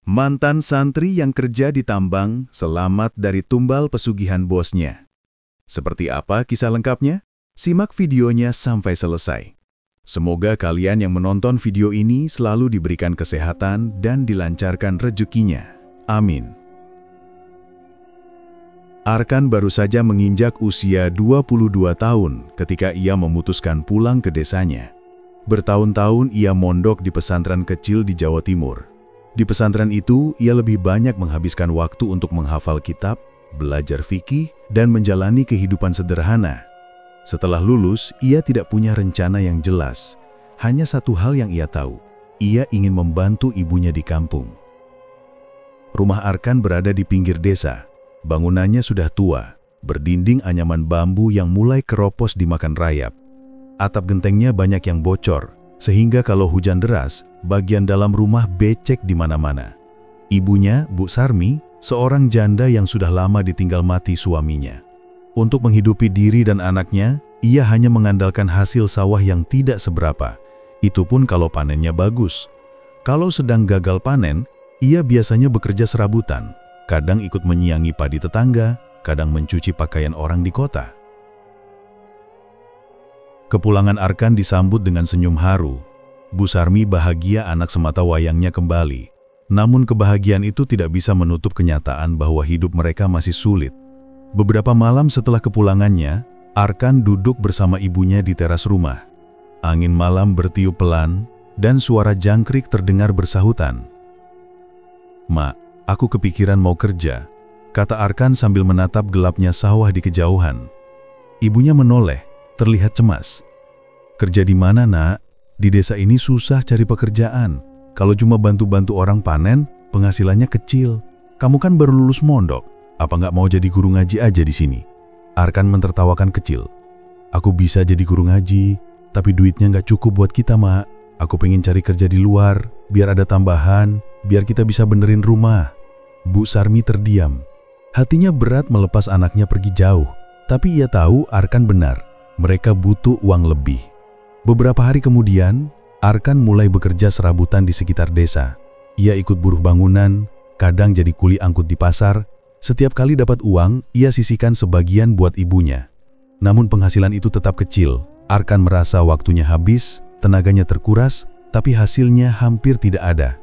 Mantan santri yang kerja di tambang selamat dari tumbal pesugihan bosnya. Seperti apa kisah lengkapnya? Simak videonya sampai selesai. Semoga kalian yang menonton video ini selalu diberikan kesehatan dan dilancarkan rezekinya. Amin. Arkan baru saja menginjak usia 22 tahun ketika ia memutuskan pulang ke desanya. Bertahun-tahun ia mondok di pesantren kecil di Jawa Timur. Di pesantren itu, ia lebih banyak menghabiskan waktu untuk menghafal kitab, belajar fikih, dan menjalani kehidupan sederhana. Setelah lulus, ia tidak punya rencana yang jelas. Hanya satu hal yang ia tahu, ia ingin membantu ibunya di kampung. Rumah Arkan berada di pinggir desa. Bangunannya sudah tua, berdinding anyaman bambu yang mulai keropos dimakan rayap. Atap gentengnya banyak yang bocor, sehingga kalau hujan deras, bagian dalam rumah becek di mana-mana. Ibunya, Bu Sarmi, seorang janda yang sudah lama ditinggal mati suaminya. Untuk menghidupi diri dan anaknya, ia hanya mengandalkan hasil sawah yang tidak seberapa. Itu pun kalau panennya bagus. Kalau sedang gagal panen, ia biasanya bekerja serabutan. Kadang ikut menyiangi padi tetangga, kadang mencuci pakaian orang di kota. Kepulangan Arkan disambut dengan senyum haru. Bu Sarmi bahagia anak semata wayangnya kembali. Namun kebahagiaan itu tidak bisa menutup kenyataan bahwa hidup mereka masih sulit. Beberapa malam setelah kepulangannya, Arkan duduk bersama ibunya di teras rumah. Angin malam bertiup pelan, dan suara jangkrik terdengar bersahutan. "Mak, aku kepikiran mau kerja," kata Arkan sambil menatap gelapnya sawah di kejauhan. Ibunya menoleh, terlihat cemas. "Kerja di mana, Nak? Di desa ini susah cari pekerjaan. Kalau cuma bantu-bantu orang panen, penghasilannya kecil. Kamu kan baru lulus mondok. Apa nggak mau jadi guru ngaji aja di sini?" Arkan mentertawakan kecil. "Aku bisa jadi guru ngaji, tapi duitnya nggak cukup buat kita, Mak. Aku pengen cari kerja di luar, biar ada tambahan, biar kita bisa benerin rumah." Bu Sarmi terdiam. Hatinya berat melepas anaknya pergi jauh, tapi ia tahu Arkan benar. Mereka butuh uang lebih. Beberapa hari kemudian, Arkan mulai bekerja serabutan di sekitar desa. Ia ikut buruh bangunan, kadang jadi kuli angkut di pasar. Setiap kali dapat uang, ia sisihkan sebagian buat ibunya. Namun penghasilan itu tetap kecil. Arkan merasa waktunya habis, tenaganya terkuras, tapi hasilnya hampir tidak ada.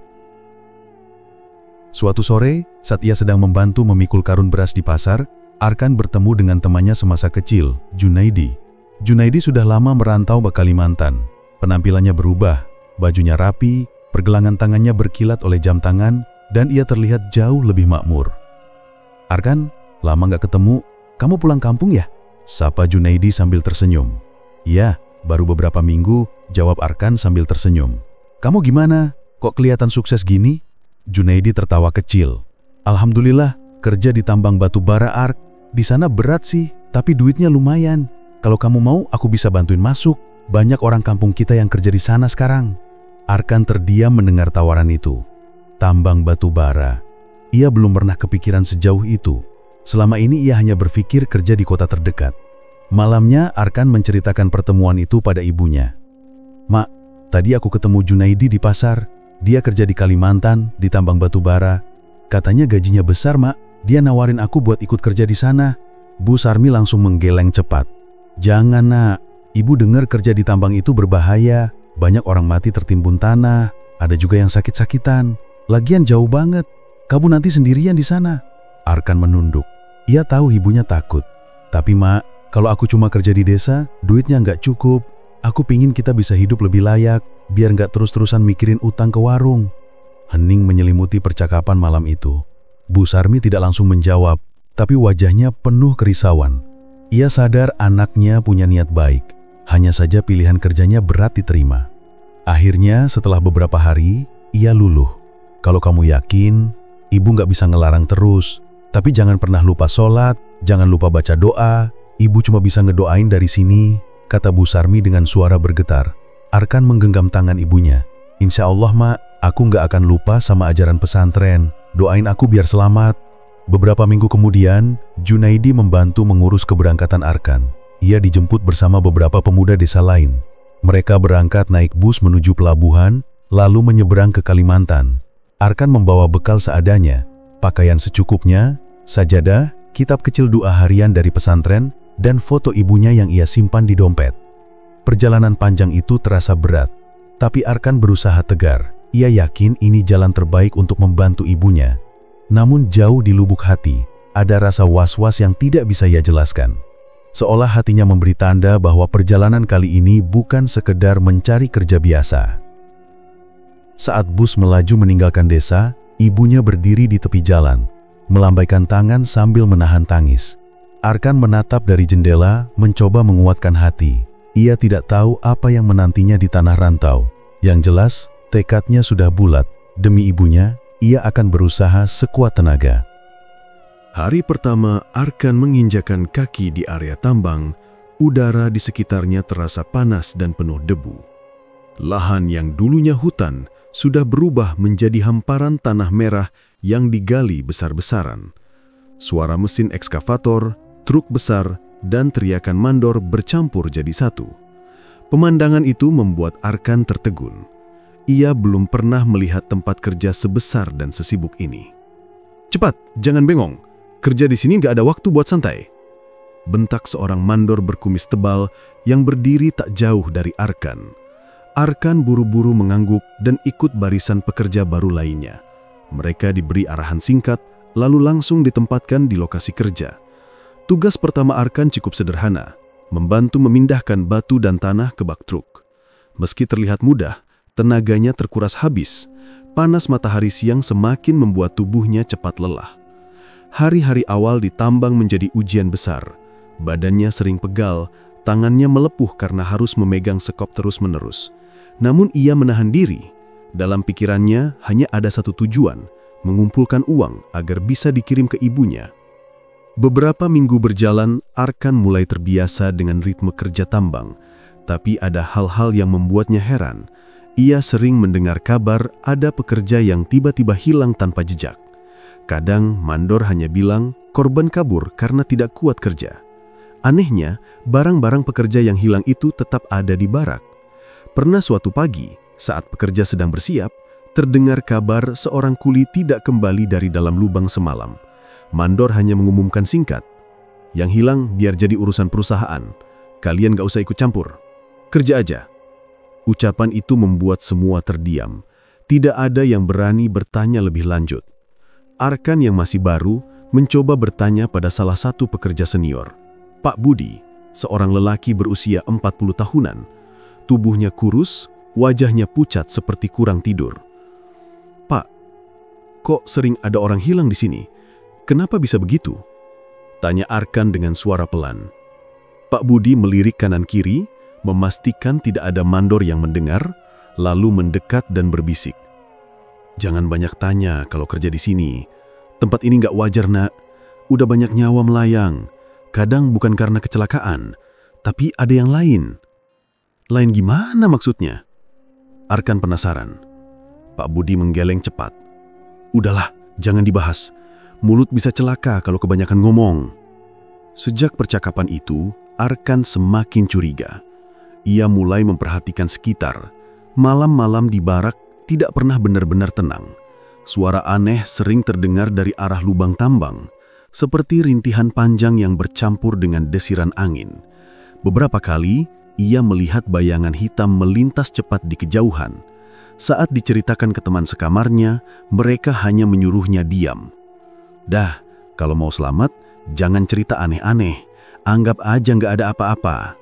Suatu sore, saat ia sedang membantu memikul karung beras di pasar, Arkan bertemu dengan temannya semasa kecil, Junaidi. Junaidi sudah lama merantau ke Kalimantan. Penampilannya berubah, bajunya rapi, pergelangan tangannya berkilat oleh jam tangan, dan ia terlihat jauh lebih makmur. "Arkan, lama nggak ketemu. Kamu pulang kampung ya?" sapa Junaidi sambil tersenyum. "Iya, baru beberapa minggu," jawab Arkan sambil tersenyum. "Kamu gimana? Kok kelihatan sukses gini?" Junaidi tertawa kecil. "Alhamdulillah, kerja di tambang batu bara, Ark. Di sana berat sih, tapi duitnya lumayan. Kalau kamu mau, aku bisa bantuin masuk. Banyak orang kampung kita yang kerja di sana sekarang." Arkan terdiam mendengar tawaran itu. Tambang batu bara. Ia belum pernah kepikiran sejauh itu. Selama ini ia hanya berpikir kerja di kota terdekat. Malamnya, Arkan menceritakan pertemuan itu pada ibunya. "Mak, tadi aku ketemu Junaidi di pasar. Dia kerja di Kalimantan, di tambang batu bara. Katanya gajinya besar, Mak. Dia nawarin aku buat ikut kerja di sana." Bu Sarmi langsung menggeleng cepat. "Jangan, Nak. Ibu dengar kerja di tambang itu berbahaya. Banyak orang mati tertimbun tanah. Ada juga yang sakit-sakitan. Lagian jauh banget. Kamu nanti sendirian di sana." Arkan menunduk. Ia tahu ibunya takut. "Tapi, Mak, kalau aku cuma kerja di desa, duitnya nggak cukup. Aku pingin kita bisa hidup lebih layak, biar nggak terus-terusan mikirin utang ke warung." Hening menyelimuti percakapan malam itu. Bu Sarmi tidak langsung menjawab, tapi wajahnya penuh kerisauan. Ia sadar anaknya punya niat baik, hanya saja pilihan kerjanya berat diterima. Akhirnya setelah beberapa hari, ia luluh. "Kalau kamu yakin, ibu nggak bisa ngelarang terus. Tapi jangan pernah lupa sholat, jangan lupa baca doa. Ibu cuma bisa ngedoain dari sini," kata Bu Sarmi dengan suara bergetar. Arkan menggenggam tangan ibunya. "Insya Allah, Mak, aku nggak akan lupa sama ajaran pesantren. Doain aku biar selamat." Beberapa minggu kemudian, Junaidi membantu mengurus keberangkatan Arkan. Ia dijemput bersama beberapa pemuda desa lain. Mereka berangkat naik bus menuju pelabuhan, lalu menyeberang ke Kalimantan. Arkan membawa bekal seadanya, pakaian secukupnya, sajadah, kitab kecil doa harian dari pesantren, dan foto ibunya yang ia simpan di dompet. Perjalanan panjang itu terasa berat, tapi Arkan berusaha tegar. Ia yakin ini jalan terbaik untuk membantu ibunya. Namun jauh di lubuk hati, ada rasa was-was yang tidak bisa ia jelaskan. Seolah hatinya memberi tanda bahwa perjalanan kali ini bukan sekedar mencari kerja biasa. Saat bus melaju meninggalkan desa, ibunya berdiri di tepi jalan, melambaikan tangan sambil menahan tangis. Arkan menatap dari jendela, mencoba menguatkan hati. Ia tidak tahu apa yang menantinya di tanah rantau. Yang jelas, tekadnya sudah bulat. Demi ibunya, ia akan berusaha sekuat tenaga. Hari pertama Arkan menginjakan kaki di area tambang, udara di sekitarnya terasa panas dan penuh debu. Lahan yang dulunya hutan sudah berubah menjadi hamparan tanah merah yang digali besar-besaran. Suara mesin ekskavator, truk besar, dan teriakan mandor bercampur jadi satu. Pemandangan itu membuat Arkan tertegun. Ia belum pernah melihat tempat kerja sebesar dan sesibuk ini. "Cepat, jangan bengong. Kerja di sini nggak ada waktu buat santai," bentak seorang mandor berkumis tebal yang berdiri tak jauh dari Arkan. Arkan buru-buru mengangguk dan ikut barisan pekerja baru lainnya. Mereka diberi arahan singkat, lalu langsung ditempatkan di lokasi kerja. Tugas pertama Arkan cukup sederhana, membantu memindahkan batu dan tanah ke bak truk. Meski terlihat mudah, tenaganya terkuras habis. Panas matahari siang semakin membuat tubuhnya cepat lelah. Hari-hari awal di tambang menjadi ujian besar. Badannya sering pegal, tangannya melepuh karena harus memegang sekop terus-menerus. Namun ia menahan diri. Dalam pikirannya hanya ada satu tujuan, mengumpulkan uang agar bisa dikirim ke ibunya. Beberapa minggu berjalan, Arkan mulai terbiasa dengan ritme kerja tambang. Tapi ada hal-hal yang membuatnya heran. Ia sering mendengar kabar ada pekerja yang tiba-tiba hilang tanpa jejak. Kadang mandor hanya bilang korban kabur karena tidak kuat kerja. Anehnya, barang-barang pekerja yang hilang itu tetap ada di barak. Pernah suatu pagi, saat pekerja sedang bersiap, terdengar kabar seorang kuli tidak kembali dari dalam lubang semalam. Mandor hanya mengumumkan singkat, "Yang hilang biar jadi urusan perusahaan. Kalian gak usah ikut campur. Kerja aja." Ucapan itu membuat semua terdiam. Tidak ada yang berani bertanya lebih lanjut. Arkan yang masih baru mencoba bertanya pada salah satu pekerja senior. Pak Budi, seorang lelaki berusia 40 tahunan. Tubuhnya kurus, wajahnya pucat seperti kurang tidur. "Pak, kok sering ada orang hilang di sini? Kenapa bisa begitu?" tanya Arkan dengan suara pelan. Pak Budi melirik kanan kiri, memastikan tidak ada mandor yang mendengar, lalu mendekat dan berbisik. "Jangan banyak tanya kalau kerja di sini. Tempat ini nggak wajar, Nak. Udah banyak nyawa melayang. Kadang bukan karena kecelakaan, tapi ada yang lain." "Lain gimana maksudnya?" Arkan penasaran. Pak Budi menggeleng cepat. "Udahlah, jangan dibahas. Mulut bisa celaka kalau kebanyakan ngomong." Sejak percakapan itu, Arkan semakin curiga. Ia mulai memperhatikan sekitar. Malam-malam di barak tidak pernah benar-benar tenang. Suara aneh sering terdengar dari arah lubang tambang, seperti rintihan panjang yang bercampur dengan desiran angin. Beberapa kali, ia melihat bayangan hitam melintas cepat di kejauhan. Saat diceritakan ke teman sekamarnya, mereka hanya menyuruhnya diam. "Dah, kalau mau selamat, jangan cerita aneh-aneh. Anggap aja nggak ada apa-apa,"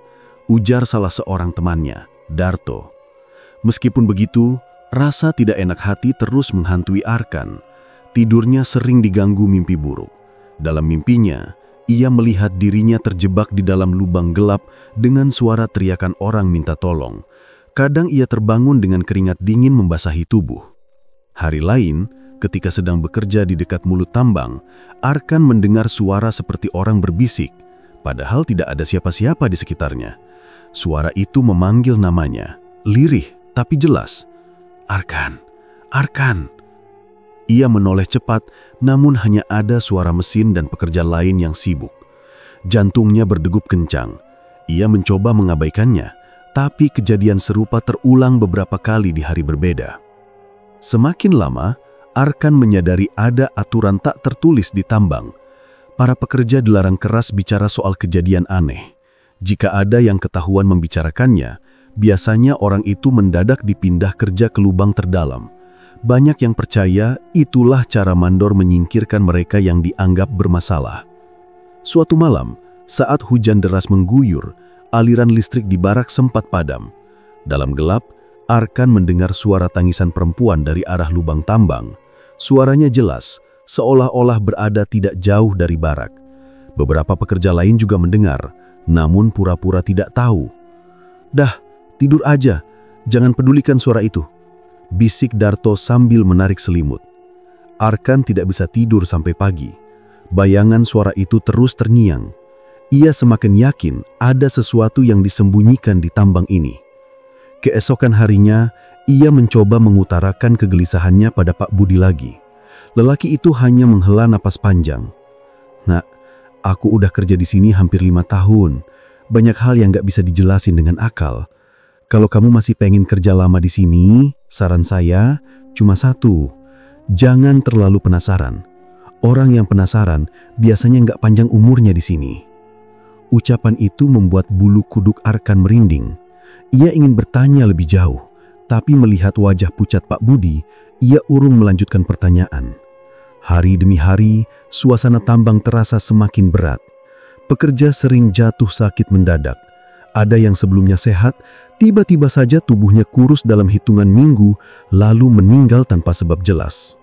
ujar salah seorang temannya, Darto. Meskipun begitu, rasa tidak enak hati terus menghantui Arkan. Tidurnya sering diganggu mimpi buruk. Dalam mimpinya, ia melihat dirinya terjebak di dalam lubang gelap dengan suara teriakan orang minta tolong. Kadang ia terbangun dengan keringat dingin membasahi tubuh. Hari lain, ketika sedang bekerja di dekat mulut tambang, Arkan mendengar suara seperti orang berbisik, padahal tidak ada siapa-siapa di sekitarnya. Suara itu memanggil namanya, lirih tapi jelas. "Arkan, Arkan." Ia menoleh cepat, namun hanya ada suara mesin dan pekerja lain yang sibuk. Jantungnya berdegup kencang. Ia mencoba mengabaikannya, tapi kejadian serupa terulang beberapa kali di hari berbeda. Semakin lama, Arkan menyadari ada aturan tak tertulis di tambang. Para pekerja dilarang keras bicara soal kejadian aneh. Jika ada yang ketahuan membicarakannya, biasanya orang itu mendadak dipindah kerja ke lubang terdalam. Banyak yang percaya itulah cara mandor menyingkirkan mereka yang dianggap bermasalah. Suatu malam, saat hujan deras mengguyur, aliran listrik di barak sempat padam. Dalam gelap, Arkan mendengar suara tangisan perempuan dari arah lubang tambang. Suaranya jelas, seolah-olah berada tidak jauh dari barak. Beberapa pekerja lain juga mendengar, namun pura-pura tidak tahu. "Dah, tidur aja, jangan pedulikan suara itu," bisik Darto sambil menarik selimut. Arkan tidak bisa tidur sampai pagi. Bayangan suara itu terus terngiang. Ia semakin yakin ada sesuatu yang disembunyikan di tambang ini. Keesokan harinya, ia mencoba mengutarakan kegelisahannya pada Pak Budi lagi. Lelaki itu hanya menghela napas panjang. "Nak, aku udah kerja di sini hampir 5 tahun. Banyak hal yang gak bisa dijelasin dengan akal. Kalau kamu masih pengen kerja lama di sini, saran saya cuma satu. Jangan terlalu penasaran. Orang yang penasaran biasanya gak panjang umurnya di sini." Ucapan itu membuat bulu kuduk Arkan merinding. Ia ingin bertanya lebih jauh, tapi melihat wajah pucat Pak Budi, ia urung melanjutkan pertanyaan. Hari demi hari, suasana tambang terasa semakin berat. Pekerja sering jatuh sakit mendadak. Ada yang sebelumnya sehat, tiba-tiba saja tubuhnya kurus dalam hitungan minggu, lalu meninggal tanpa sebab jelas.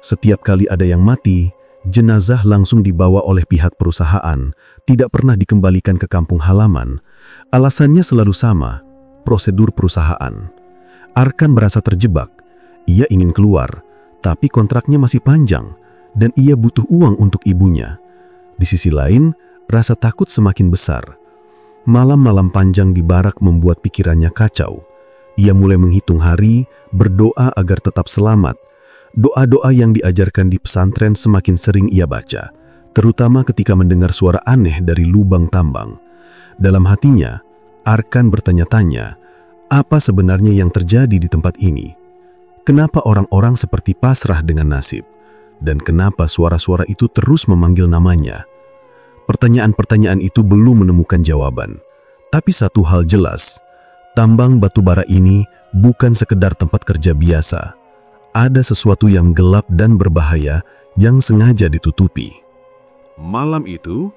Setiap kali ada yang mati, jenazah langsung dibawa oleh pihak perusahaan, tidak pernah dikembalikan ke kampung halaman. Alasannya selalu sama, prosedur perusahaan. Arkan merasa terjebak. Ia ingin keluar, tapi kontraknya masih panjang, dan ia butuh uang untuk ibunya. Di sisi lain, rasa takut semakin besar. Malam-malam panjang di barak membuat pikirannya kacau. Ia mulai menghitung hari, berdoa agar tetap selamat. Doa-doa yang diajarkan di pesantren semakin sering ia baca, terutama ketika mendengar suara aneh dari lubang tambang. Dalam hatinya, Arkan bertanya-tanya, apa sebenarnya yang terjadi di tempat ini? Kenapa orang-orang seperti pasrah dengan nasib? Dan kenapa suara-suara itu terus memanggil namanya? Pertanyaan-pertanyaan itu belum menemukan jawaban. Tapi satu hal jelas, tambang batubara ini bukan sekedar tempat kerja biasa. Ada sesuatu yang gelap dan berbahaya yang sengaja ditutupi. Malam itu,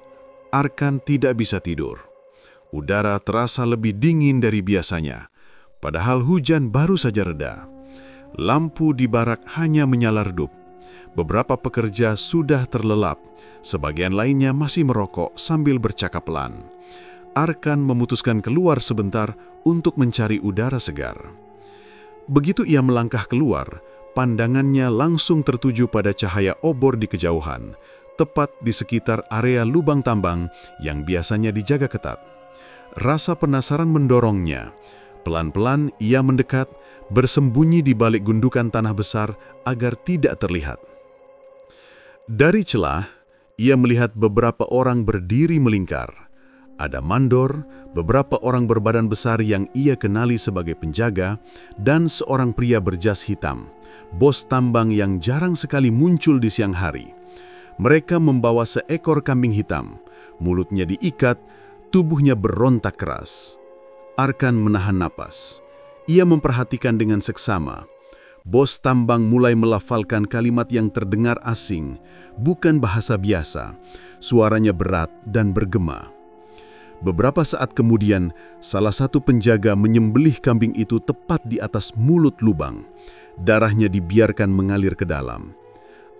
Arkan tidak bisa tidur. Udara terasa lebih dingin dari biasanya, padahal hujan baru saja reda. Lampu di barak hanya menyala redup. Beberapa pekerja sudah terlelap, sebagian lainnya masih merokok sambil bercakap pelan. Arkan memutuskan keluar sebentar untuk mencari udara segar. Begitu ia melangkah keluar, pandangannya langsung tertuju pada cahaya obor di kejauhan, tepat di sekitar area lubang tambang yang biasanya dijaga ketat. Rasa penasaran mendorongnya. Pelan-pelan ia mendekat, bersembunyi di balik gundukan tanah besar agar tidak terlihat. Dari celah, ia melihat beberapa orang berdiri melingkar. Ada mandor, beberapa orang berbadan besar yang ia kenali sebagai penjaga, dan seorang pria berjas hitam, bos tambang yang jarang sekali muncul di siang hari. Mereka membawa seekor kambing hitam, mulutnya diikat, tubuhnya berontak keras. Arkan menahan napas. Ia memperhatikan dengan seksama. Bos tambang mulai melafalkan kalimat yang terdengar asing, bukan bahasa biasa. Suaranya berat dan bergema. Beberapa saat kemudian, salah satu penjaga menyembelih kambing itu tepat di atas mulut lubang. Darahnya dibiarkan mengalir ke dalam.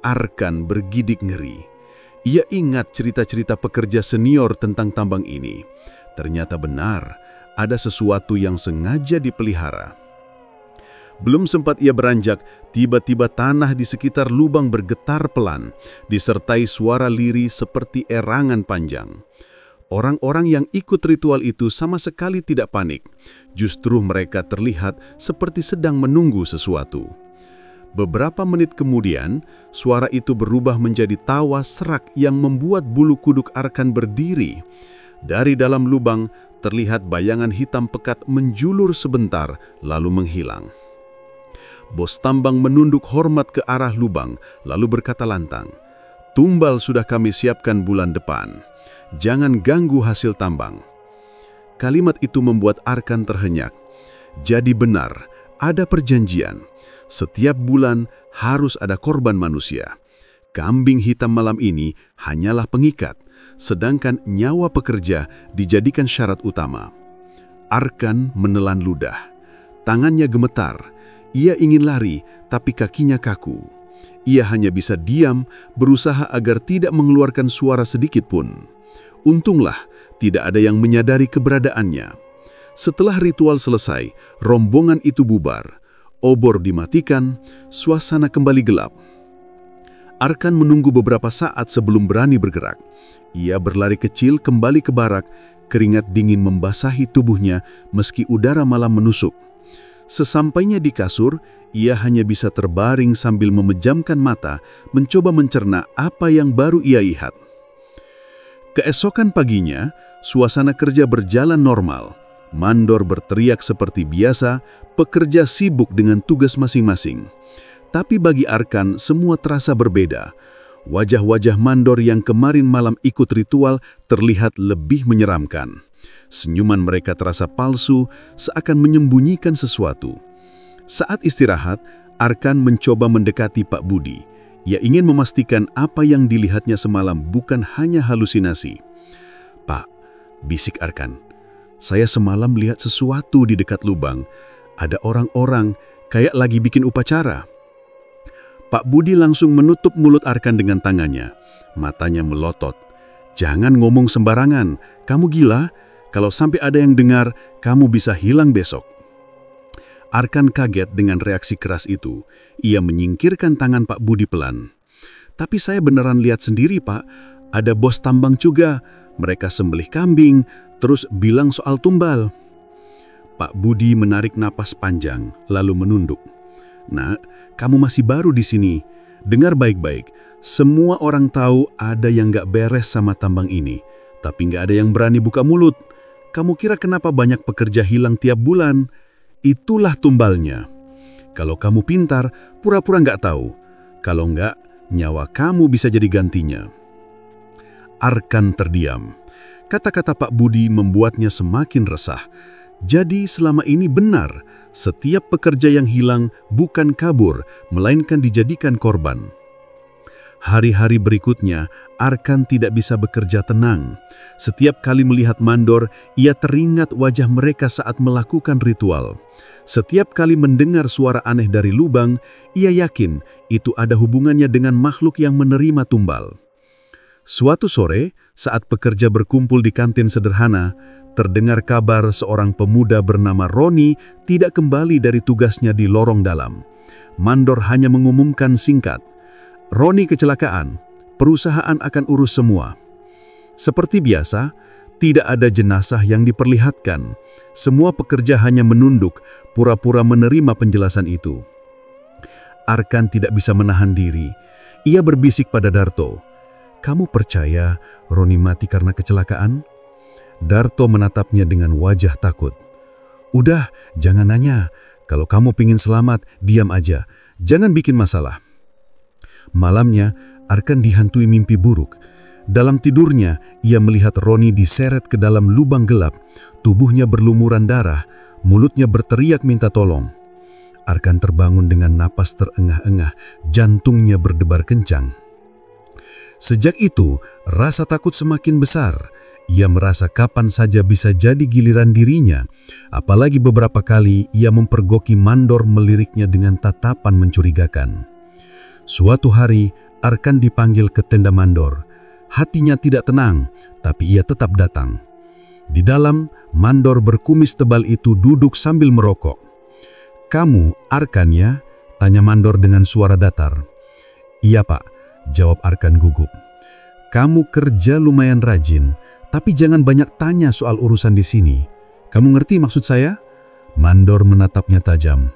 Arkan bergidik ngeri. Ia ingat cerita-cerita pekerja senior tentang tambang ini. Ternyata benar, ada sesuatu yang sengaja dipelihara. Belum sempat ia beranjak, tiba-tiba tanah di sekitar lubang bergetar pelan, disertai suara lirih seperti erangan panjang. Orang-orang yang ikut ritual itu sama sekali tidak panik. Justru mereka terlihat seperti sedang menunggu sesuatu. Beberapa menit kemudian, suara itu berubah menjadi tawa serak yang membuat bulu kuduk Arkan berdiri. Dari dalam lubang, terlihat bayangan hitam pekat menjulur sebentar, lalu menghilang. Bos tambang menunduk hormat ke arah lubang, lalu berkata lantang, "Tumbal sudah kami siapkan bulan depan. Jangan ganggu hasil tambang." Kalimat itu membuat Arkan terhenyak. Jadi benar, ada perjanjian. Setiap bulan harus ada korban manusia. Kambing hitam malam ini hanyalah pengikat, sedangkan nyawa pekerja dijadikan syarat utama. Arkan menelan ludah. Tangannya gemetar. Ia ingin lari, tapi kakinya kaku. Ia hanya bisa diam, berusaha agar tidak mengeluarkan suara sedikit pun. Untunglah, tidak ada yang menyadari keberadaannya. Setelah ritual selesai, rombongan itu bubar. Obor dimatikan, suasana kembali gelap. Arkan menunggu beberapa saat sebelum berani bergerak. Ia berlari kecil kembali ke barak, keringat dingin membasahi tubuhnya meski udara malam menusuk. Sesampainya di kasur, ia hanya bisa terbaring sambil memejamkan mata, mencoba mencerna apa yang baru ia lihat. Keesokan paginya, suasana kerja berjalan normal. Mandor berteriak seperti biasa, pekerja sibuk dengan tugas masing-masing. Tapi bagi Arkan, semua terasa berbeda. Wajah-wajah mandor yang kemarin malam ikut ritual terlihat lebih menyeramkan. Senyuman mereka terasa palsu, seakan menyembunyikan sesuatu. Saat istirahat, Arkan mencoba mendekati Pak Budi. Ia ingin memastikan apa yang dilihatnya semalam bukan hanya halusinasi. "Pak," bisik Arkan, "saya semalam lihat sesuatu di dekat lubang. Ada orang-orang kayak lagi bikin upacara." Pak Budi langsung menutup mulut Arkan dengan tangannya. Matanya melotot. "Jangan ngomong sembarangan, kamu gila? Kalau sampai ada yang dengar, kamu bisa hilang besok." Arkan kaget dengan reaksi keras itu. Ia menyingkirkan tangan Pak Budi pelan. "Tapi saya beneran lihat sendiri, Pak. Ada bos tambang juga. Mereka sembelih kambing, terus bilang soal tumbal." Pak Budi menarik napas panjang, lalu menunduk. "Nak, kamu masih baru di sini. Dengar baik-baik. Semua orang tahu ada yang gak beres sama tambang ini. Tapi gak ada yang berani buka mulut. Kamu kira kenapa banyak pekerja hilang tiap bulan? Itulah tumbalnya. Kalau kamu pintar, pura-pura gak tahu. Kalau enggak, nyawa kamu bisa jadi gantinya." Arkan terdiam. Kata-kata Pak Budi membuatnya semakin resah. Jadi selama ini benar, setiap pekerja yang hilang bukan kabur, melainkan dijadikan korban. Hari-hari berikutnya, Arkan tidak bisa bekerja tenang. Setiap kali melihat mandor, ia teringat wajah mereka saat melakukan ritual. Setiap kali mendengar suara aneh dari lubang, ia yakin itu ada hubungannya dengan makhluk yang menerima tumbal. Suatu sore, saat pekerja berkumpul di kantin sederhana, terdengar kabar seorang pemuda bernama Roni tidak kembali dari tugasnya di lorong dalam. Mandor hanya mengumumkan singkat, "Roni kecelakaan, perusahaan akan urus semua." Seperti biasa, tidak ada jenazah yang diperlihatkan. Semua pekerja hanya menunduk, pura-pura menerima penjelasan itu. Arkan tidak bisa menahan diri. Ia berbisik pada Darto, "Kamu percaya Roni mati karena kecelakaan?" Darto menatapnya dengan wajah takut. "Udah, jangan nanya. Kalau kamu pingin selamat, diam aja. Jangan bikin masalah." Malamnya, Arkan dihantui mimpi buruk. Dalam tidurnya, ia melihat Roni diseret ke dalam lubang gelap. Tubuhnya berlumuran darah, mulutnya berteriak minta tolong. Arkan terbangun dengan napas terengah-engah, jantungnya berdebar kencang. Sejak itu, rasa takut semakin besar. Ia merasa kapan saja bisa jadi giliran dirinya. Apalagi beberapa kali ia mempergoki mandor meliriknya dengan tatapan mencurigakan. Suatu hari, Arkan dipanggil ke tenda mandor. Hatinya tidak tenang, tapi ia tetap datang. Di dalam, mandor berkumis tebal itu duduk sambil merokok. "Kamu Arkan ya?" tanya mandor dengan suara datar. "Iya Pak," jawab Arkan gugup. "Kamu kerja lumayan rajin, tapi jangan banyak tanya soal urusan di sini. Kamu ngerti maksud saya?" Mandor menatapnya tajam.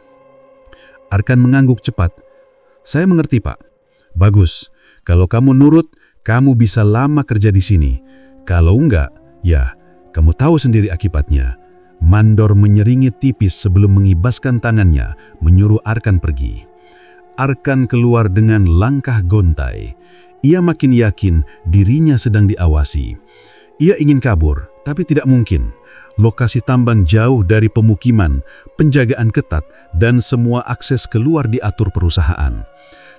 Arkan mengangguk cepat. "Saya mengerti Pak." "Bagus. Kalau kamu nurut, kamu bisa lama kerja di sini. Kalau enggak, ya, kamu tahu sendiri akibatnya. Mandor menyeringit tipis sebelum mengibaskan tangannya, menyuruh Arkan pergi. Arkan keluar dengan langkah gontai. Ia makin yakin dirinya sedang diawasi. Ia ingin kabur, tapi tidak mungkin. Lokasi tambang jauh dari pemukiman, penjagaan ketat, dan semua akses keluar diatur perusahaan.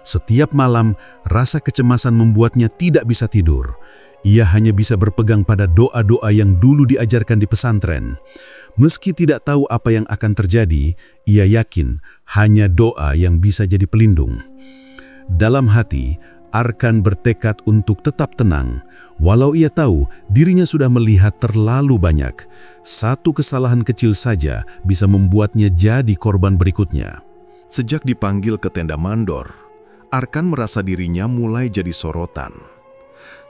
Setiap malam, rasa kecemasan membuatnya tidak bisa tidur. Ia hanya bisa berpegang pada doa-doa yang dulu diajarkan di pesantren. Meski tidak tahu apa yang akan terjadi, ia yakin hanya doa yang bisa jadi pelindung. Dalam hati, Arkan bertekad untuk tetap tenang. Walau ia tahu dirinya sudah melihat terlalu banyak, satu kesalahan kecil saja bisa membuatnya jadi korban berikutnya. Sejak dipanggil ke tenda mandor, Arkan merasa dirinya mulai jadi sorotan.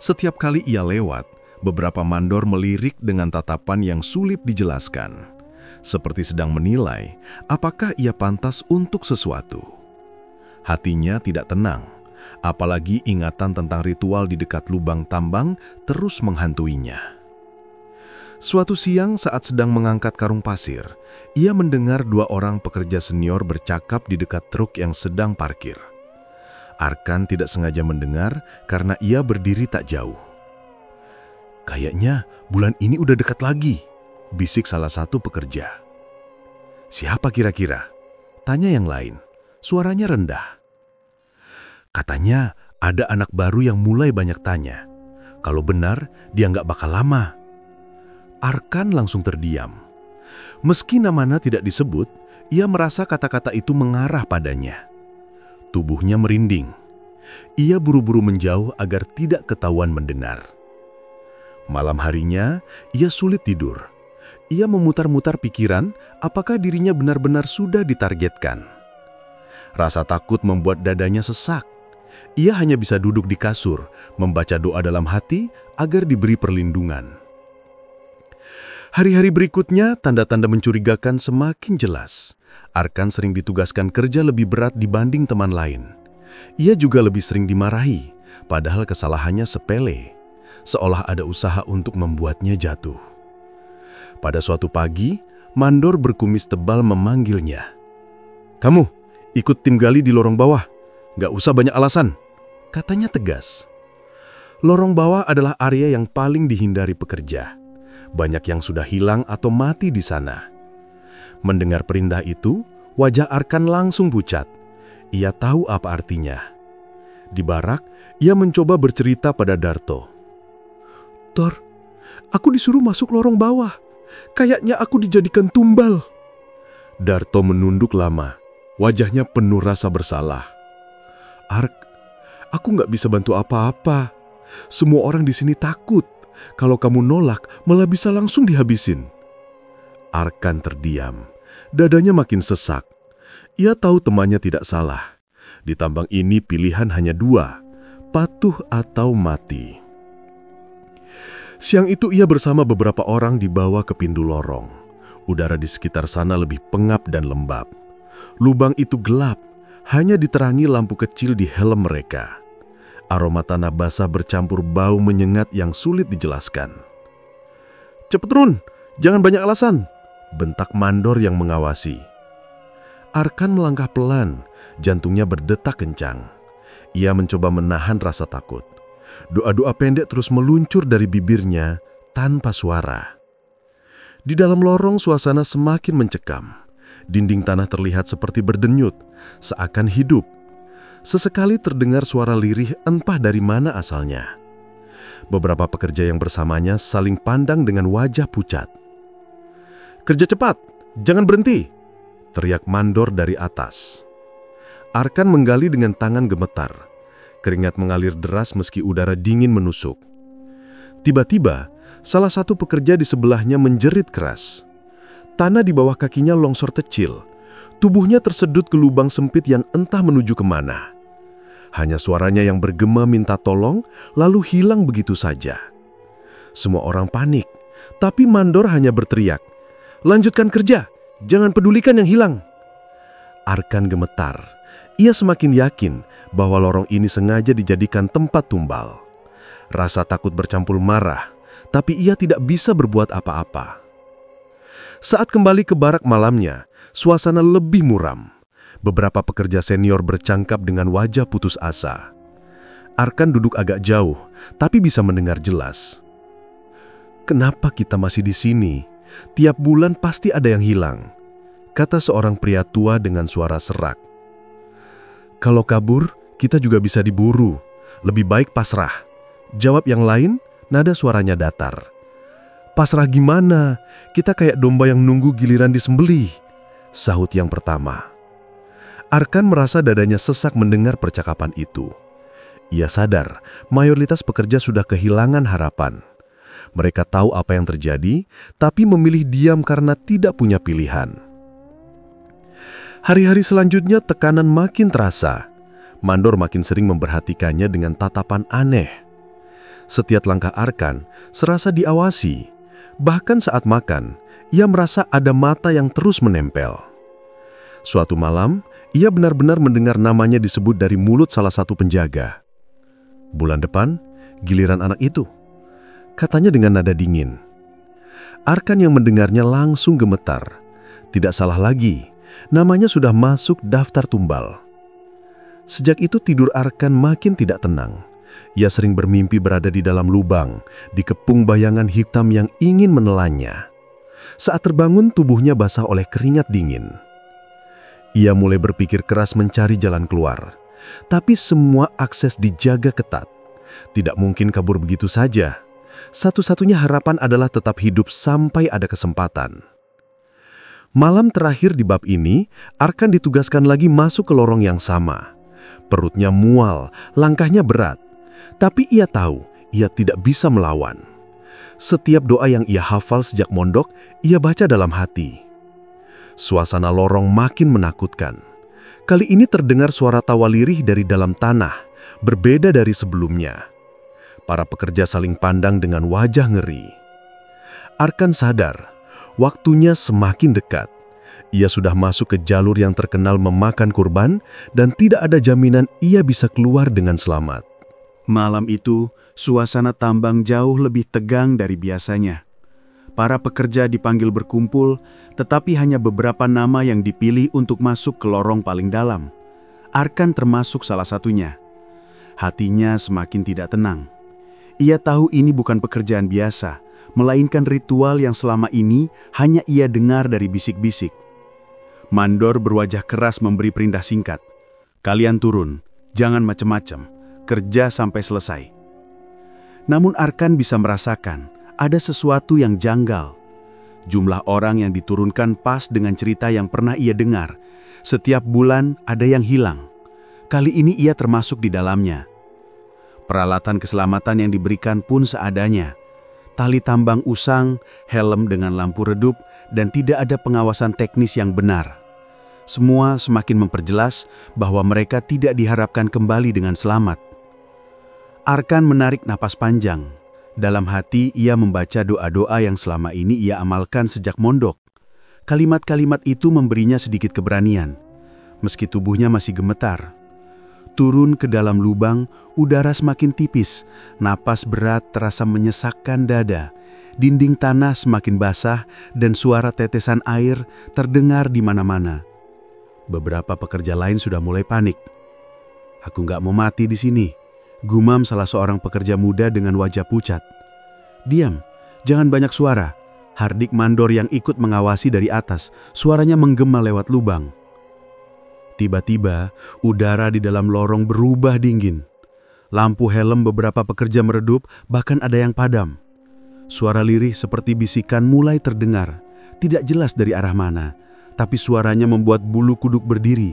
Setiap kali ia lewat, beberapa mandor melirik dengan tatapan yang sulit dijelaskan, seperti sedang menilai apakah ia pantas untuk sesuatu. Hatinya tidak tenang, apalagi ingatan tentang ritual di dekat lubang tambang terus menghantuinya. Suatu siang saat sedang mengangkat karung pasir, ia mendengar dua orang pekerja senior bercakap di dekat truk yang sedang parkir. Arkan tidak sengaja mendengar karena ia berdiri tak jauh. "Kayaknya bulan ini udah dekat lagi," bisik salah satu pekerja. "Siapa kira-kira?" tanya yang lain. Suaranya rendah. "Katanya ada anak baru yang mulai banyak tanya. Kalau benar, dia nggak bakal lama." Arkan langsung terdiam. Meski namanya tidak disebut, ia merasa kata-kata itu mengarah padanya. Tubuhnya merinding. Ia buru-buru menjauh agar tidak ketahuan mendengar. Malam harinya, ia sulit tidur. Ia memutar-mutar pikiran apakah dirinya benar-benar sudah ditargetkan. Rasa takut membuat dadanya sesak. Ia hanya bisa duduk di kasur, membaca doa dalam hati agar diberi perlindungan. Hari-hari berikutnya, tanda-tanda mencurigakan semakin jelas. Arkan sering ditugaskan kerja lebih berat dibanding teman lain. Ia juga lebih sering dimarahi, padahal kesalahannya sepele, seolah ada usaha untuk membuatnya jatuh. Pada suatu pagi, mandor berkumis tebal memanggilnya. "Kamu, ikut tim gali di lorong bawah. Gak usah banyak alasan," katanya tegas. Lorong bawah adalah area yang paling dihindari pekerja. Banyak yang sudah hilang atau mati di sana. Mendengar perintah itu, wajah Arkan langsung pucat. Ia tahu apa artinya. Di barak, ia mencoba bercerita pada Darto. "Tor, aku disuruh masuk lorong bawah. Kayaknya aku dijadikan tumbal." Darto menunduk lama. Wajahnya penuh rasa bersalah. "Ark, aku nggak bisa bantu apa-apa. Semua orang di sini takut. Kalau kamu nolak, malah bisa langsung dihabisin." Arkan terdiam. Dadanya makin sesak. Ia tahu temannya tidak salah. Di tambang ini pilihan hanya dua, patuh atau mati. Siang itu ia bersama beberapa orang dibawa ke pintu lorong. Udara di sekitar sana lebih pengap dan lembab. Lubang itu gelap, hanya diterangi lampu kecil di helm mereka. Aroma tanah basah bercampur bau menyengat yang sulit dijelaskan. "Cepet turun, jangan banyak alasan," bentak mandor yang mengawasi. Arkan melangkah pelan, jantungnya berdetak kencang. Ia mencoba menahan rasa takut. Doa-doa pendek terus meluncur dari bibirnya tanpa suara. Di dalam lorong suasana semakin mencekam. Dinding tanah terlihat seperti berdenyut, seakan hidup. Sesekali terdengar suara lirih entah dari mana asalnya. Beberapa pekerja yang bersamanya saling pandang dengan wajah pucat. "Kerja cepat, jangan berhenti!" teriak mandor dari atas. Arkan menggali dengan tangan gemetar. Keringat mengalir deras meski udara dingin menusuk. Tiba-tiba, salah satu pekerja di sebelahnya menjerit keras. Tanah di bawah kakinya longsor kecil. Tubuhnya tersedut ke lubang sempit yang entah menuju kemana. Hanya suaranya yang bergema minta tolong, lalu hilang begitu saja. Semua orang panik, tapi mandor hanya berteriak, "Lanjutkan kerja, jangan pedulikan yang hilang." Arkan gemetar. Ia semakin yakin bahwa lorong ini sengaja dijadikan tempat tumbal. Rasa takut bercampur marah, tapi ia tidak bisa berbuat apa-apa. Saat kembali ke barak malamnya, suasana lebih muram. Beberapa pekerja senior bercangkap dengan wajah putus asa. Arkan duduk agak jauh, tapi bisa mendengar jelas. "Kenapa kita masih di sini? Tiap bulan pasti ada yang hilang," kata seorang pria tua dengan suara serak. "Kalau kabur, kita juga bisa diburu. Lebih baik pasrah," jawab yang lain, nada suaranya datar. "Pasrah gimana? Kita kayak domba yang nunggu giliran disembelih," sahut yang pertama. Arkan merasa dadanya sesak mendengar percakapan itu. Ia sadar mayoritas pekerja sudah kehilangan harapan. Mereka tahu apa yang terjadi, tapi memilih diam karena tidak punya pilihan. Hari-hari selanjutnya tekanan makin terasa. Mandor makin sering memperhatikannya dengan tatapan aneh. Setiap langkah Arkan serasa diawasi. Bahkan saat makan, ia merasa ada mata yang terus menempel. Suatu malam, ia benar-benar mendengar namanya disebut dari mulut salah satu penjaga. "Bulan depan, giliran anak itu," katanya dengan nada dingin. Arkan yang mendengarnya langsung gemetar. Tidak salah lagi, namanya sudah masuk daftar tumbal. Sejak itu tidur Arkan makin tidak tenang. Ia sering bermimpi berada di dalam lubang, dikepung bayangan hitam yang ingin menelannya. Saat terbangun, tubuhnya basah oleh keringat dingin. Ia mulai berpikir keras mencari jalan keluar. Tapi semua akses dijaga ketat. Tidak mungkin kabur begitu saja. Satu-satunya harapan adalah tetap hidup sampai ada kesempatan. Malam terakhir di bab ini, Arkan ditugaskan lagi masuk ke lorong yang sama. Perutnya mual, langkahnya berat. Tapi ia tahu, ia tidak bisa melawan. Setiap doa yang ia hafal sejak mondok, ia baca dalam hati. Suasana lorong makin menakutkan. Kali ini terdengar suara tawa lirih dari dalam tanah, berbeda dari sebelumnya. Para pekerja saling pandang dengan wajah ngeri. Arkan sadar, waktunya semakin dekat. Ia sudah masuk ke jalur yang terkenal memakan kurban dan tidak ada jaminan ia bisa keluar dengan selamat. Malam itu, suasana tambang jauh lebih tegang dari biasanya. Para pekerja dipanggil berkumpul, tetapi hanya beberapa nama yang dipilih untuk masuk ke lorong paling dalam. Arkan termasuk salah satunya. Hatinya semakin tidak tenang. Ia tahu ini bukan pekerjaan biasa, melainkan ritual yang selama ini hanya ia dengar dari bisik-bisik. Mandor berwajah keras memberi perintah singkat. "Kalian turun, jangan macam-macam, kerja sampai selesai." Namun Arkan bisa merasakan ada sesuatu yang janggal. Jumlah orang yang diturunkan pas dengan cerita yang pernah ia dengar. Setiap bulan ada yang hilang. Kali ini ia termasuk di dalamnya. Peralatan keselamatan yang diberikan pun seadanya. Tali tambang usang, helm dengan lampu redup, dan tidak ada pengawasan teknis yang benar. Semua semakin memperjelas bahwa mereka tidak diharapkan kembali dengan selamat. Arkan menarik napas panjang. Dalam hati ia membaca doa-doa yang selama ini ia amalkan sejak mondok. Kalimat-kalimat itu memberinya sedikit keberanian, meski tubuhnya masih gemetar. Turun ke dalam lubang, udara semakin tipis, napas berat terasa menyesakkan dada. Dinding tanah semakin basah dan suara tetesan air terdengar di mana-mana. Beberapa pekerja lain sudah mulai panik. "Aku nggak mau mati di sini," gumam salah seorang pekerja muda dengan wajah pucat. "Diam, jangan banyak suara," hardik mandor yang ikut mengawasi dari atas. Suaranya menggema lewat lubang. Tiba-tiba, udara di dalam lorong berubah dingin. Lampu helm beberapa pekerja meredup, bahkan ada yang padam. Suara lirih seperti bisikan mulai terdengar, tidak jelas dari arah mana, tapi suaranya membuat bulu kuduk berdiri.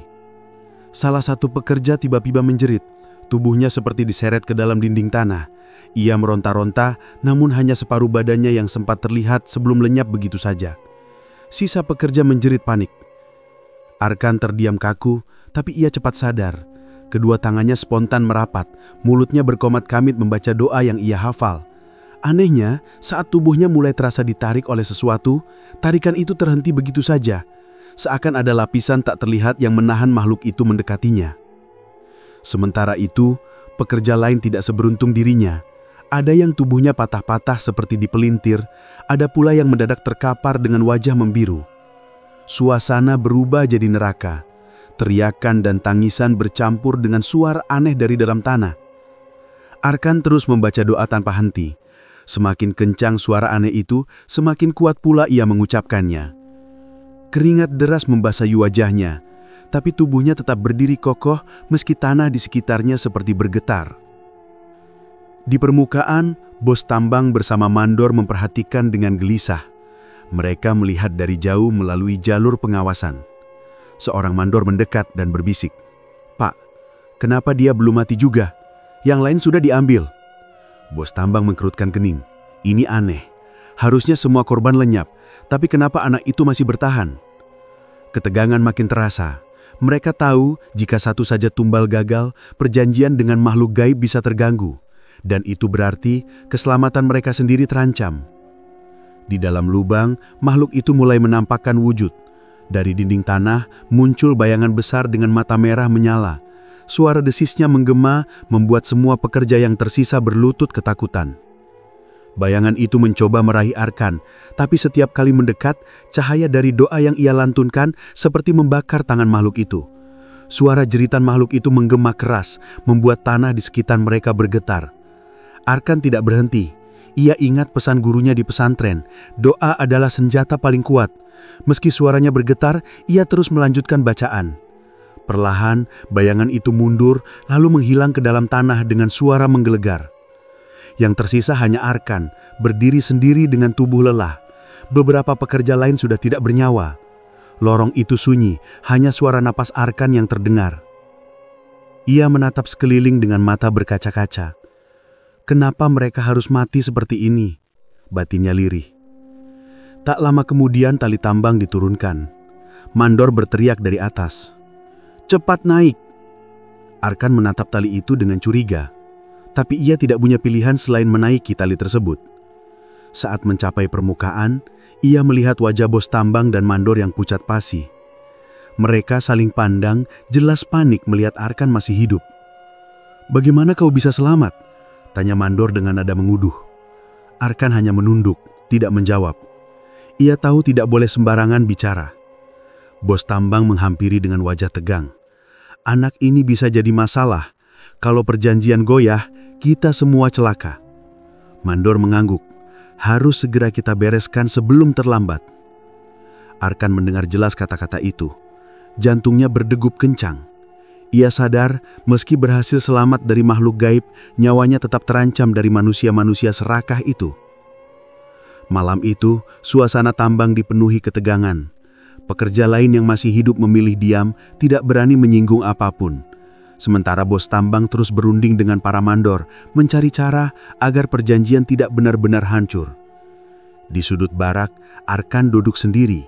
Salah satu pekerja tiba-tiba menjerit, tubuhnya seperti diseret ke dalam dinding tanah. Ia meronta-ronta, namun hanya separuh badannya yang sempat terlihat sebelum lenyap begitu saja. Sisa pekerja menjerit panik. Arkan terdiam kaku, tapi ia cepat sadar. Kedua tangannya spontan merapat, mulutnya berkomat-kamit membaca doa yang ia hafal. Anehnya, saat tubuhnya mulai terasa ditarik oleh sesuatu, tarikan itu terhenti begitu saja. Seakan ada lapisan tak terlihat yang menahan makhluk itu mendekatinya. Sementara itu, pekerja lain tidak seberuntung dirinya. Ada yang tubuhnya patah-patah seperti dipelintir, ada pula yang mendadak terkapar dengan wajah membiru. Suasana berubah jadi neraka. Teriakan dan tangisan bercampur dengan suara aneh dari dalam tanah. Arkan terus membaca doa tanpa henti. Semakin kencang suara aneh itu, semakin kuat pula ia mengucapkannya. Keringat deras membasahi wajahnya, tapi tubuhnya tetap berdiri kokoh meski tanah di sekitarnya seperti bergetar. Di permukaan, bos tambang bersama mandor memperhatikan dengan gelisah. Mereka melihat dari jauh melalui jalur pengawasan. Seorang mandor mendekat dan berbisik, "Pak, kenapa dia belum mati juga? Yang lain sudah diambil." Bos tambang mengkerutkan kening. "Ini aneh. Harusnya semua korban lenyap, tapi kenapa anak itu masih bertahan?" Ketegangan makin terasa. Mereka tahu jika satu saja tumbal gagal, perjanjian dengan makhluk gaib bisa terganggu. Dan itu berarti keselamatan mereka sendiri terancam. Di dalam lubang, makhluk itu mulai menampakkan wujud. Dari dinding tanah, muncul bayangan besar dengan mata merah menyala. Suara desisnya menggema, membuat semua pekerja yang tersisa berlutut ketakutan. Bayangan itu mencoba meraih Arkan, tapi setiap kali mendekat, cahaya dari doa yang ia lantunkan seperti membakar tangan makhluk itu. Suara jeritan makhluk itu menggema keras, membuat tanah di sekitar mereka bergetar. Arkan tidak berhenti. Ia ingat pesan gurunya di pesantren, doa adalah senjata paling kuat. Meski suaranya bergetar, ia terus melanjutkan bacaan. Perlahan, bayangan itu mundur, lalu menghilang ke dalam tanah dengan suara menggelegar. Yang tersisa hanya Arkan, berdiri sendiri dengan tubuh lelah. Beberapa pekerja lain sudah tidak bernyawa. Lorong itu sunyi, hanya suara napas Arkan yang terdengar. Ia menatap sekeliling dengan mata berkaca-kaca. Kenapa mereka harus mati seperti ini? Batinnya lirih. Tak lama kemudian tali tambang diturunkan. Mandor berteriak dari atas, "Cepat naik!" Arkan menatap tali itu dengan curiga. Tapi ia tidak punya pilihan selain menaiki tali tersebut. Saat mencapai permukaan, ia melihat wajah bos tambang dan mandor yang pucat pasi. Mereka saling pandang, jelas panik melihat Arkan masih hidup. "Bagaimana kau bisa selamat?" tanya mandor dengan nada menguduh. Arkan hanya menunduk, tidak menjawab. Ia tahu tidak boleh sembarangan bicara. Bos tambang menghampiri dengan wajah tegang. "Anak ini bisa jadi masalah. Kalau perjanjian goyah, kita semua celaka." Mandor mengangguk. "Harus segera kita bereskan sebelum terlambat." Arkan mendengar jelas kata-kata itu. Jantungnya berdegup kencang. Ia sadar meski berhasil selamat dari makhluk gaib, nyawanya tetap terancam dari manusia-manusia serakah itu. Malam itu, suasana tambang dipenuhi ketegangan. Pekerja lain yang masih hidup memilih diam, tidak berani menyinggung apapun. Sementara bos tambang terus berunding dengan para mandor, mencari cara agar perjanjian tidak benar-benar hancur. Di sudut barak, Arkan duduk sendiri.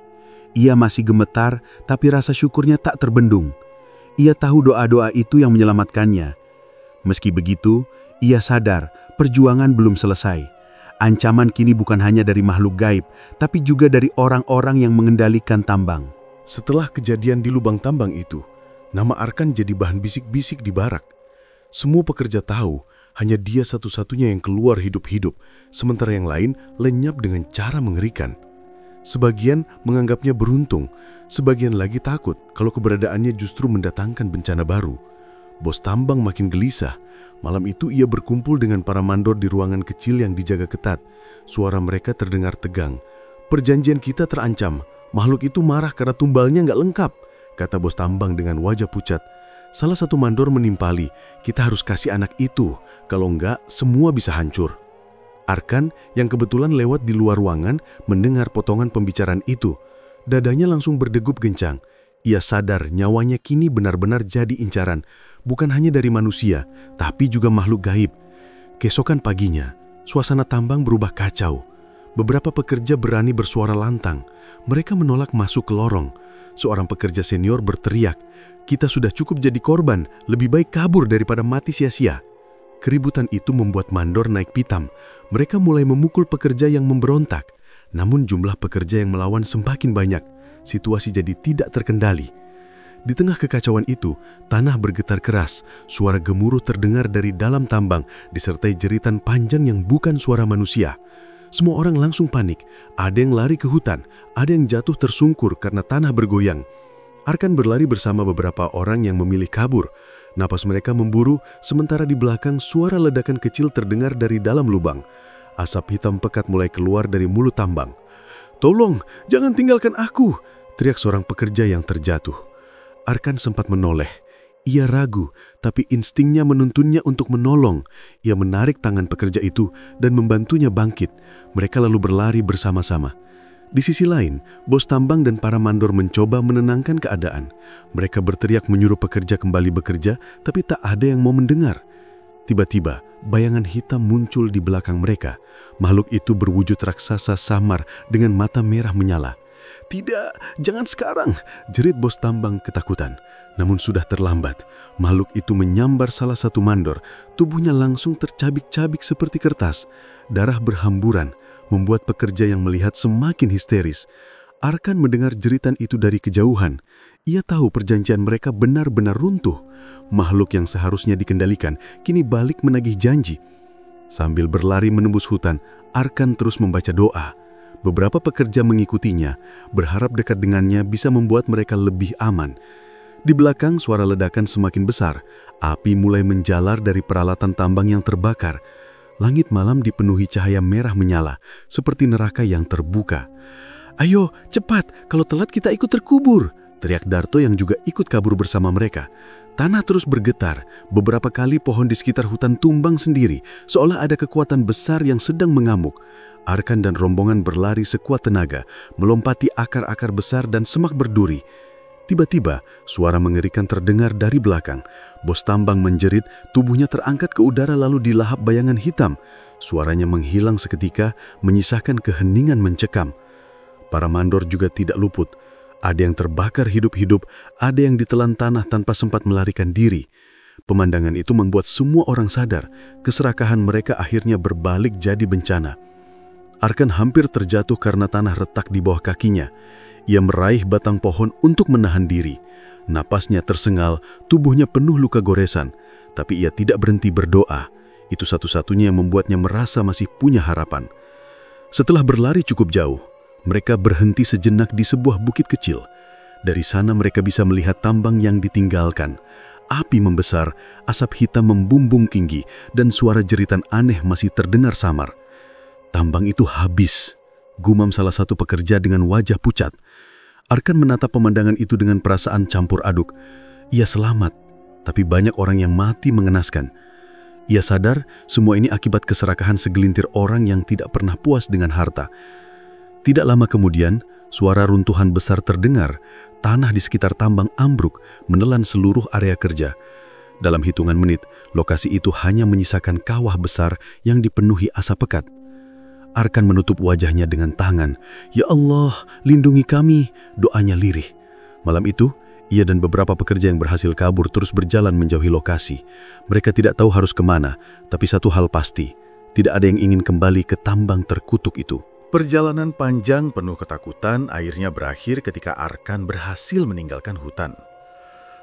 Ia masih gemetar, tapi rasa syukurnya tak terbendung. Ia tahu doa-doa itu yang menyelamatkannya. Meski begitu, ia sadar perjuangan belum selesai. Ancaman kini bukan hanya dari makhluk gaib, tapi juga dari orang-orang yang mengendalikan tambang. Setelah kejadian di lubang tambang itu, nama Arkan jadi bahan bisik-bisik di barak. Semua pekerja tahu hanya dia satu-satunya yang keluar hidup-hidup, sementara yang lain lenyap dengan cara mengerikan. Sebagian menganggapnya beruntung, sebagian lagi takut kalau keberadaannya justru mendatangkan bencana baru. Bos tambang makin gelisah. Malam itu ia berkumpul dengan para mandor di ruangan kecil yang dijaga ketat. Suara mereka terdengar tegang. "Perjanjian kita terancam. Makhluk itu marah karena tumbalnya nggak lengkap," kata bos tambang dengan wajah pucat. Salah satu mandor menimpali, "Kita harus kasih anak itu, kalau enggak semua bisa hancur." Arkan yang kebetulan lewat di luar ruangan mendengar potongan pembicaraan itu. Dadanya langsung berdegup kencang. Ia sadar nyawanya kini benar-benar jadi incaran, bukan hanya dari manusia, tapi juga makhluk gaib. Keesokan paginya, suasana tambang berubah kacau. Beberapa pekerja berani bersuara lantang. Mereka menolak masuk ke lorong. Seorang pekerja senior berteriak, "Kita sudah cukup jadi korban, lebih baik kabur daripada mati sia-sia." Keributan itu membuat mandor naik pitam. Mereka mulai memukul pekerja yang memberontak. Namun jumlah pekerja yang melawan semakin banyak. Situasi jadi tidak terkendali. Di tengah kekacauan itu, tanah bergetar keras, suara gemuruh terdengar dari dalam tambang, disertai jeritan panjang yang bukan suara manusia. Semua orang langsung panik, ada yang lari ke hutan, ada yang jatuh tersungkur karena tanah bergoyang. Arkan berlari bersama beberapa orang yang memilih kabur. Napas mereka memburu, sementara di belakang suara ledakan kecil terdengar dari dalam lubang. Asap hitam pekat mulai keluar dari mulut tambang. "Tolong, jangan tinggalkan aku!" teriak seorang pekerja yang terjatuh. Arkan sempat menoleh. Ia ragu, tapi instingnya menuntunnya untuk menolong. Ia menarik tangan pekerja itu dan membantunya bangkit. Mereka lalu berlari bersama-sama. Di sisi lain, bos tambang dan para mandor mencoba menenangkan keadaan. Mereka berteriak menyuruh pekerja kembali bekerja, tapi tak ada yang mau mendengar. Tiba-tiba, bayangan hitam muncul di belakang mereka. Makhluk itu berwujud raksasa samar dengan mata merah menyala. "Tidak, jangan sekarang!" jerit bos tambang ketakutan. Namun sudah terlambat. Makhluk itu menyambar salah satu mandor. Tubuhnya langsung tercabik-cabik seperti kertas. Darah berhamburan, membuat pekerja yang melihat semakin histeris. Arkan mendengar jeritan itu dari kejauhan. Ia tahu perjanjian mereka benar-benar runtuh. Makhluk yang seharusnya dikendalikan kini balik menagih janji. Sambil berlari menembus hutan, Arkan terus membaca doa. Beberapa pekerja mengikutinya, berharap dekat dengannya bisa membuat mereka lebih aman. Di belakang suara ledakan semakin besar. Api mulai menjalar dari peralatan tambang yang terbakar. Langit malam dipenuhi cahaya merah menyala, seperti neraka yang terbuka. "Ayo, cepat, kalau telat kita ikut terkubur!" teriak Darto yang juga ikut kabur bersama mereka. Tanah terus bergetar. Beberapa kali pohon di sekitar hutan tumbang sendiri, seolah ada kekuatan besar yang sedang mengamuk. Arkan dan rombongan berlari sekuat tenaga, melompati akar-akar besar dan semak berduri. Tiba-tiba, suara mengerikan terdengar dari belakang. Bos tambang menjerit, tubuhnya terangkat ke udara lalu dilahap bayangan hitam. Suaranya menghilang seketika, menyisakan keheningan mencekam. Para mandor juga tidak luput. Ada yang terbakar hidup-hidup, ada yang ditelan tanah tanpa sempat melarikan diri. Pemandangan itu membuat semua orang sadar, keserakahan mereka akhirnya berbalik jadi bencana. Arkan hampir terjatuh karena tanah retak di bawah kakinya. Ia meraih batang pohon untuk menahan diri. Napasnya tersengal, tubuhnya penuh luka goresan. Tapi ia tidak berhenti berdoa. Itu satu-satunya yang membuatnya merasa masih punya harapan. Setelah berlari cukup jauh, mereka berhenti sejenak di sebuah bukit kecil. Dari sana mereka bisa melihat tambang yang ditinggalkan. Api membesar, asap hitam membumbung tinggi, dan suara jeritan aneh masih terdengar samar. "Tambang itu habis," gumam salah satu pekerja dengan wajah pucat. Arkan menatap pemandangan itu dengan perasaan campur aduk. Ia selamat, tapi banyak orang yang mati mengenaskan. Ia sadar semua ini akibat keserakahan segelintir orang yang tidak pernah puas dengan harta. Tidak lama kemudian, suara runtuhan besar terdengar. Tanah di sekitar tambang ambruk, menelan seluruh area kerja. Dalam hitungan menit, lokasi itu hanya menyisakan kawah besar yang dipenuhi asap pekat. Arkan menutup wajahnya dengan tangan. "Ya Allah, lindungi kami," doanya lirih. Malam itu, ia dan beberapa pekerja yang berhasil kabur terus berjalan menjauhi lokasi. Mereka tidak tahu harus kemana, tapi satu hal pasti, tidak ada yang ingin kembali ke tambang terkutuk itu. Perjalanan panjang penuh ketakutan akhirnya berakhir ketika Arkan berhasil meninggalkan hutan.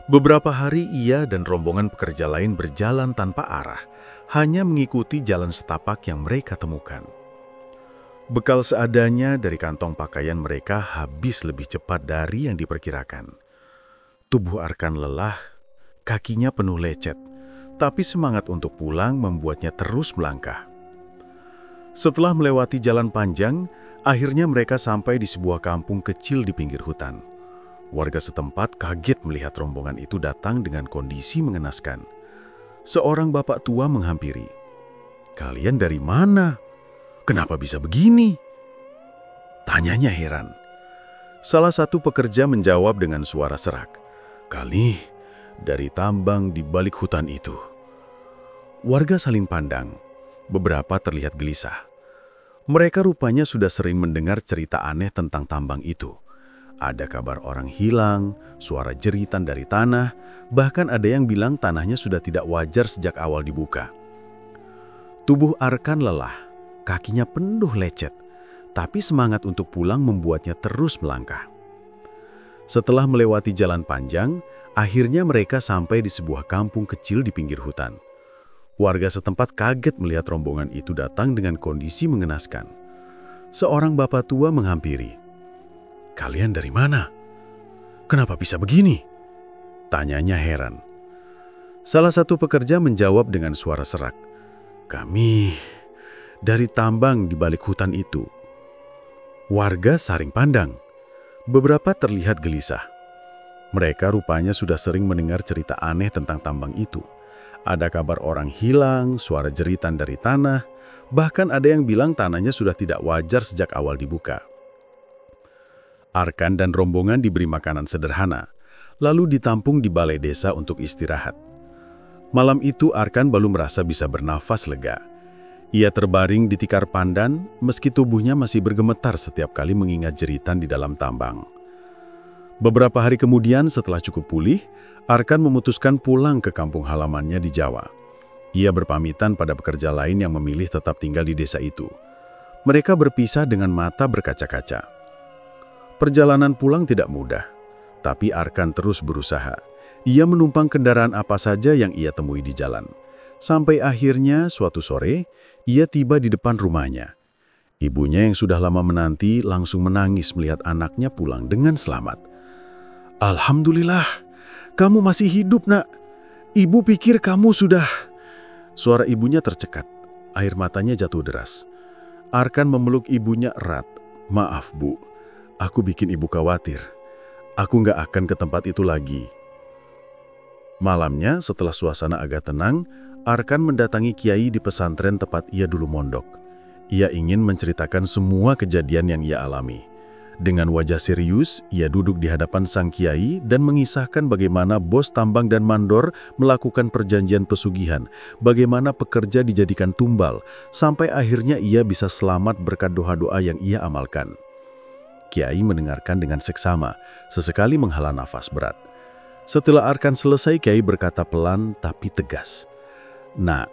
Beberapa hari ia dan rombongan pekerja lain berjalan tanpa arah, hanya mengikuti jalan setapak yang mereka temukan. Bekal seadanya dari kantong pakaian mereka habis lebih cepat dari yang diperkirakan. Tubuh Arkan lelah, kakinya penuh lecet, tapi semangat untuk pulang membuatnya terus melangkah. Setelah melewati jalan panjang, akhirnya mereka sampai di sebuah kampung kecil di pinggir hutan. Warga setempat kaget melihat rombongan itu datang dengan kondisi mengenaskan. Seorang bapak tua menghampiri. "Kalian dari mana? Kenapa bisa begini?" tanyanya heran. Salah satu pekerja menjawab dengan suara serak. "Kami dari tambang di balik hutan itu." Warga saling pandang. Beberapa terlihat gelisah. Mereka rupanya sudah sering mendengar cerita aneh tentang tambang itu. Ada kabar orang hilang, suara jeritan dari tanah, bahkan ada yang bilang tanahnya sudah tidak wajar sejak awal dibuka. Tubuh Arkan lelah, kakinya penuh lecet, tapi semangat untuk pulang membuatnya terus melangkah. Setelah melewati jalan panjang, akhirnya mereka sampai di sebuah kampung kecil di pinggir hutan. Warga setempat kaget melihat rombongan itu datang dengan kondisi mengenaskan. Seorang bapak tua menghampiri. "Kalian dari mana? Kenapa bisa begini?" tanyanya heran. Salah satu pekerja menjawab dengan suara serak. "Kami dari tambang di balik hutan itu." Warga saring pandang. Beberapa terlihat gelisah. Mereka rupanya sudah sering mendengar cerita aneh tentang tambang itu. Ada kabar orang hilang, suara jeritan dari tanah, bahkan ada yang bilang tanahnya sudah tidak wajar sejak awal dibuka. Arkan dan rombongan diberi makanan sederhana, lalu ditampung di balai desa untuk istirahat. Malam itu Arkan baru merasa bisa bernafas lega. Ia terbaring di tikar pandan, meski tubuhnya masih bergemetar setiap kali mengingat jeritan di dalam tambang. Beberapa hari kemudian setelah cukup pulih, Arkan memutuskan pulang ke kampung halamannya di Jawa. Ia berpamitan pada pekerja lain yang memilih tetap tinggal di desa itu. Mereka berpisah dengan mata berkaca-kaca. Perjalanan pulang tidak mudah, tapi Arkan terus berusaha. Ia menumpang kendaraan apa saja yang ia temui di jalan. Sampai akhirnya suatu sore, ia tiba di depan rumahnya. Ibunya yang sudah lama menanti langsung menangis melihat anaknya pulang dengan selamat. "Alhamdulillah, kamu masih hidup, Nak. Ibu pikir kamu sudah..." Suara ibunya tercekat. Air matanya jatuh deras. Arkan memeluk ibunya erat. "Maaf, Bu. Aku bikin ibu khawatir. Aku nggak akan ke tempat itu lagi." Malamnya, setelah suasana agak tenang, Arkan mendatangi kiai di pesantren tempat ia dulu mondok. Ia ingin menceritakan semua kejadian yang ia alami. Dengan wajah serius, ia duduk di hadapan sang kiai dan mengisahkan bagaimana bos tambang dan mandor melakukan perjanjian pesugihan, bagaimana pekerja dijadikan tumbal, sampai akhirnya ia bisa selamat berkat doa-doa yang ia amalkan. Kiai mendengarkan dengan seksama, sesekali menghela nafas berat. Setelah Arkan selesai, Kiai berkata pelan tapi tegas, "Nak,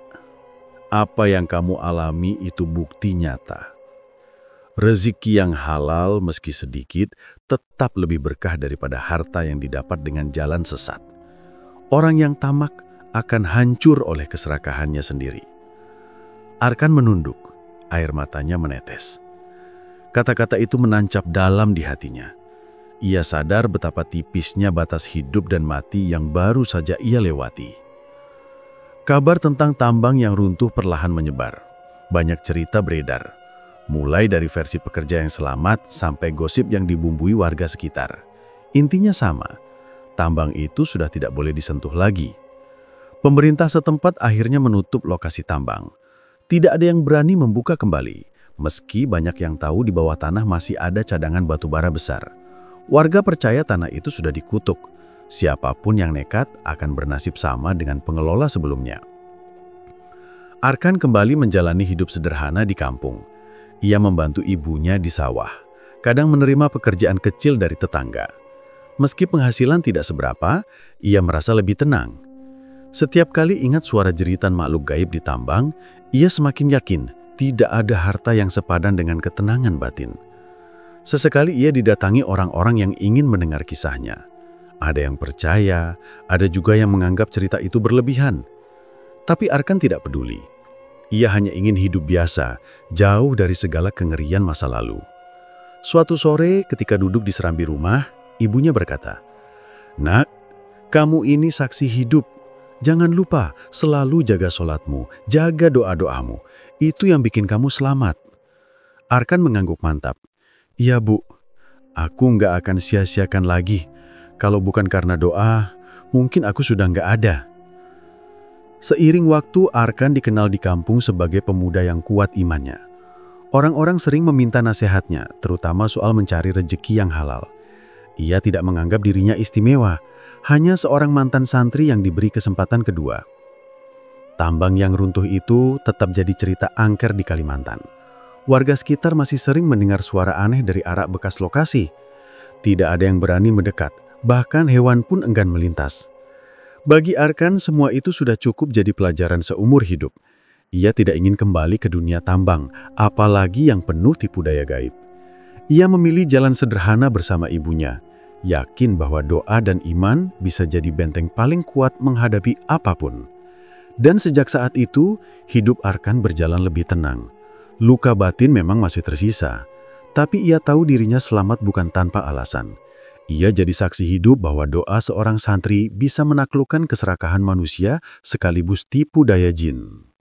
apa yang kamu alami itu bukti nyata. Rezeki yang halal meski sedikit tetap lebih berkah daripada harta yang didapat dengan jalan sesat. Orang yang tamak akan hancur oleh keserakahannya sendiri." Arkan menunduk, air matanya menetes. Kata-kata itu menancap dalam di hatinya. Ia sadar betapa tipisnya batas hidup dan mati yang baru saja ia lewati. Kabar tentang tambang yang runtuh perlahan menyebar. Banyak cerita beredar, mulai dari versi pekerja yang selamat sampai gosip yang dibumbui warga sekitar. Intinya sama, tambang itu sudah tidak boleh disentuh lagi. Pemerintah setempat akhirnya menutup lokasi tambang. Tidak ada yang berani membuka kembali, meski banyak yang tahu di bawah tanah masih ada cadangan batu bara besar. Warga percaya tanah itu sudah dikutuk. Siapapun yang nekat akan bernasib sama dengan pengelola sebelumnya. Arkan kembali menjalani hidup sederhana di kampung. Ia membantu ibunya di sawah, kadang menerima pekerjaan kecil dari tetangga. Meski penghasilan tidak seberapa, ia merasa lebih tenang. Setiap kali ingat suara jeritan makhluk gaib di tambang, ia semakin yakin tidak ada harta yang sepadan dengan ketenangan batin. Sesekali ia didatangi orang-orang yang ingin mendengar kisahnya. Ada yang percaya, ada juga yang menganggap cerita itu berlebihan. Tapi Arkan tidak peduli. Ia hanya ingin hidup biasa, jauh dari segala kengerian masa lalu. Suatu sore ketika duduk di serambi rumah, ibunya berkata, "Nak, kamu ini saksi hidup. Jangan lupa selalu jaga sholatmu, jaga doa-doamu. Itu yang bikin kamu selamat." Arkan mengangguk mantap. "Iya, Bu. Aku nggak akan sia-siakan lagi. Kalau bukan karena doa, mungkin aku sudah nggak ada." Seiring waktu, Arkan dikenal di kampung sebagai pemuda yang kuat imannya. Orang-orang sering meminta nasihatnya, terutama soal mencari rezeki yang halal. Ia tidak menganggap dirinya istimewa, hanya seorang mantan santri yang diberi kesempatan kedua. Tambang yang runtuh itu tetap jadi cerita angker di Kalimantan. Warga sekitar masih sering mendengar suara aneh dari arah bekas lokasi. Tidak ada yang berani mendekat, bahkan hewan pun enggan melintas. Bagi Arkan, semua itu sudah cukup jadi pelajaran seumur hidup. Ia tidak ingin kembali ke dunia tambang, apalagi yang penuh tipu daya gaib. Ia memilih jalan sederhana bersama ibunya. yakin bahwa doa dan iman bisa jadi benteng paling kuat menghadapi apapun. Dan sejak saat itu, hidup Arkan berjalan lebih tenang. Luka batin memang masih tersisa, tapi ia tahu dirinya selamat bukan tanpa alasan. Ia jadi saksi hidup bahwa doa seorang santri bisa menaklukkan keserakahan manusia sekaligus tipu daya jin.